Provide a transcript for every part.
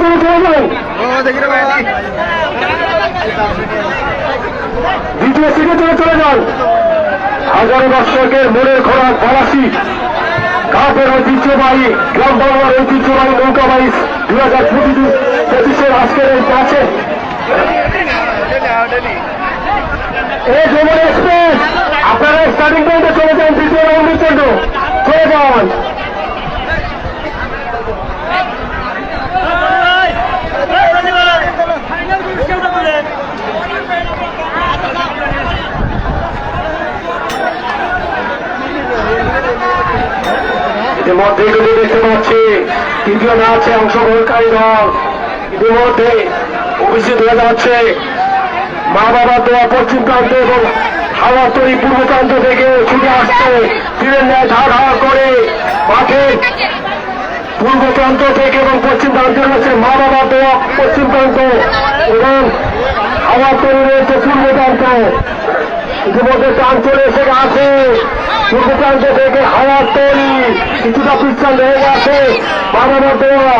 করে চলে যান। দ্বিতীয় সিটে চলে যান। 11 দশকের মনের খোরাক পলাশি কাপের ঐতিহ্যবাহী গ্রাম বাংলার ঐতিহ্যবাহী নৌকা বাইশ 2025 আজকের এই ম্যাচে এই যমুনা এক্সপ্রেস আপনারা স্টার্টিং পয়েন্টে চলে যান। দ্বিতীয় রাউন্ডের জন্য চলে যান। ইতিমধ্যে যদি দেখতে পাচ্ছি তৃতীয় ম্যাচে অংশগ্রহণকারী দল ইতিমধ্যে উপস্থিত হয়ে যাচ্ছে। মা বাবার দেওয়া পশ্চিম প্রান্ত এবং হাওড়া তৈরি পূর্ব প্রান্ত থেকে ছুটে আসছে তীরের ন্যায় ধারা করে মাঠে পূর্ব প্রান্ত থেকে এবং পশ্চিম প্রান্তে রয়েছে মা বাবার দেওয়া পশ্চিম প্রান্ত এবং হাওড়া তৈরি রয়েছে পূর্ব প্রান্ত। ইতিমধ্যে টান চলে এসে গেছে পূর্ব প্রান্ত থেকে হাওয়া তৈরি কিছুটা পিছন রয়ে গেছে। মা বাবার দেওয়া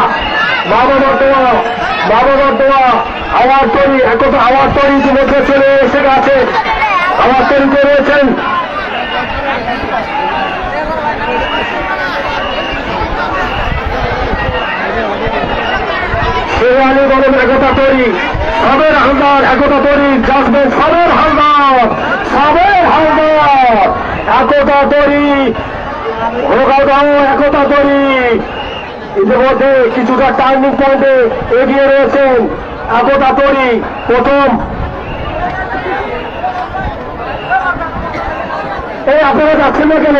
হাওয়ার তৈরি একথা হাওয়ার তৈরি ইতিমধ্যে চলে এসে গেছে। হাওয়ার তৈরি করেছেন শেরানি বলেন একতা তৈরি সাবের হালদার একতা তৈরি জাসবেন সাবের হালদার একতা তৈরি ভোগাগাঁও একতা তৈরি ইতিমধ্যে কিছুটা টার্নিং পয়েন্টে এগিয়ে রয়েছেন একতা তৈরি। প্রথম এই আপনারা যাচ্ছেন না কেন?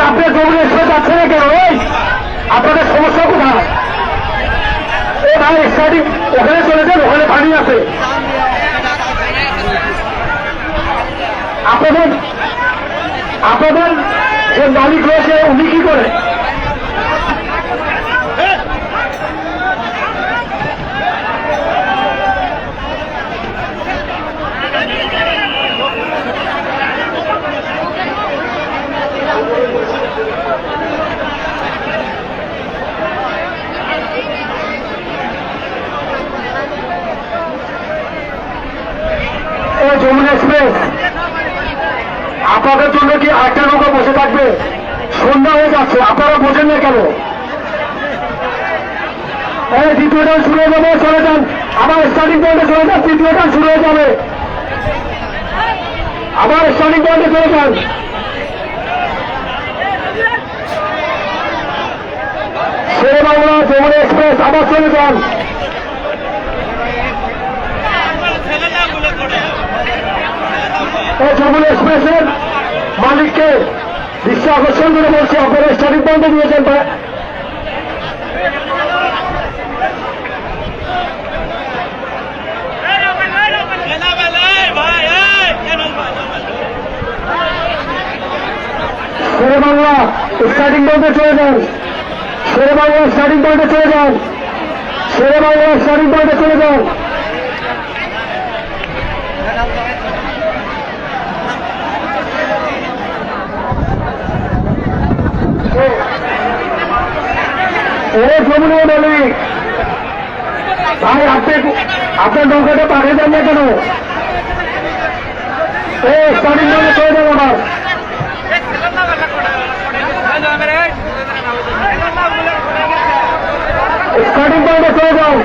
আপনার জমির এসে যাচ্ছে না কেন? আপনাদের সমস্যা কোথায়? ভাই স্টার্টিং ওখানে চলে যান, ওখানে পানি আছে। আপনাদের যে মালিক রয়েছে উনি কি করে? যমুনা এক্সপ্রেস আপনাদের জন্য কি আটটা নৌকা বসে থাকবে? সন্ধ্যা হয়ে যাচ্ছে, আপনারা বোঝেন না কেন? দ্বিতীয় টান শুরু হয়ে যাবে, চলে যান। আবার স্টার্টিং পয়েন্টে চলে যান। তৃতীয় টান শুরু হয়ে যাবে, আবার স্টার্টিং পয়েন্টে চলে যান। শেরে বাংলা যমুনা এক্সপ্রেস আবার চলে যান। যমুনা এক্সপ্রেসের মালিককে দৃষ্টি আকর্ষণ করে বলছি আপনারা স্টার্টিং পয়েন্টে নিয়েছেন। শেরে বাংলা স্টার্টিং পয়েন্টে চলে যান। শেরে বাংলা স্টার্টিং পয়েন্টে চলে যান। শেরে বাংলা স্টার্টিং পয়েন্টে চলে যান। যমুনা মালিক ভাই আপনার নৌকাটা পাঠিয়ে দেন না কেন? স্টার্টিং পয়েন্টে চলে যান। আবার স্টার্টিং পয়েন্টে চলে যান।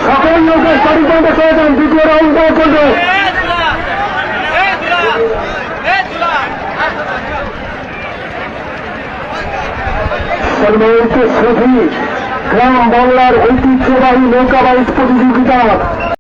সকল নৌকা স্টার্টিং পয়েন্টে চলে যান। দ্বিতীয় রাউন্ড পর্যন্ত সম্মানিত সুধী গ্রাম বাংলার ঐতিহ্যবাহী নৌকা বাইচ প্রতিযোগিতা